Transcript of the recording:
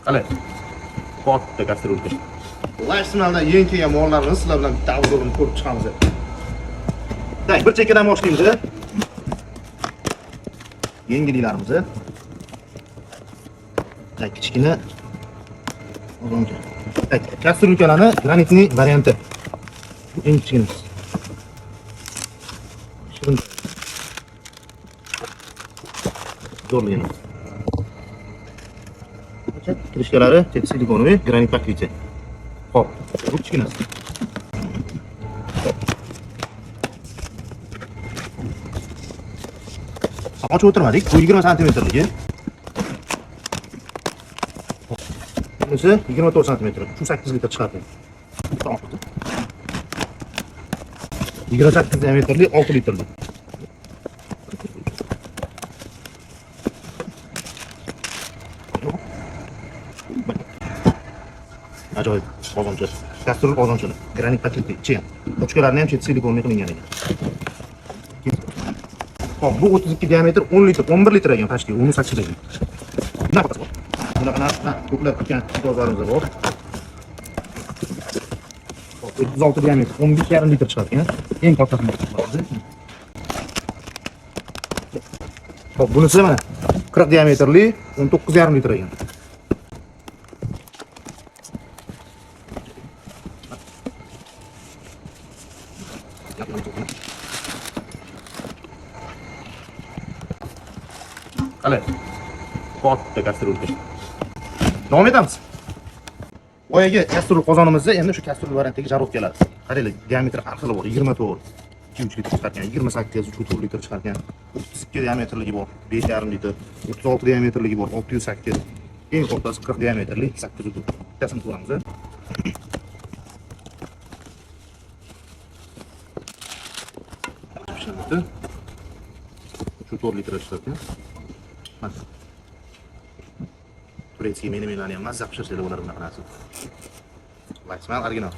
Qani. Katta kastrulka. Lifestyldan yangi kelgan mollarni sizlar bilan bitta obzorini ko'rib chiqamiz. Tak, bir chekkadan boshlaymiz. Yengilliklarimizni. Tak, kichkina ozoncha. Tak, kastrulkalarni granitning varianti. Bu eng kichkinasi. Shirin. Zo'rligini. Krishkalari silikonoviy granit paklicha. Hop, bu kichkinasi. Ochib o'tirmadik. Bu 20 santimetrligi. Bunisi 24 santimetr. Shu 8 litr chiqadi. 28 diametrli 6 litrli. Ajoyib qozoncha. Kastrul qozonchalar. Granit paketli ichi ham. Ochkalarni ham chet silikonli qilingan ekan. Hop, bu 32 diametr 10 litr, 11 litr ekan tashkil. Uni sachiladi. Bunaqa bor. Bunaqa ko'plab ketgan qog'ozlarimiz bor. Hop, 36 diametr 11,5 litr chiqadi ekan. Eng kattasi bor. Hop, bunisi mana 40 diametrli 19,5 litr ekan. Qani. Katta kastrulka. Davom etamiz. Boyagi kastrul qozonimizda endi shu kastrul variantiga jarovkalar. Qaranglar, diametri har xil bor. 24, 2-3 litr chiqargan, 28, 3,4 litr chiqargan, 32 diametrligi bor, 5,5 litr, 36 diametrligi bor, 608. Eng kattasi 40 diametrli 8,4. Bittasini ko'ramiz. Shu 4 litr chiqargan. Mana. Turецкий menülarni ham mazza pishirsalar bo'lar bunaqa narsa. Lifestyle original.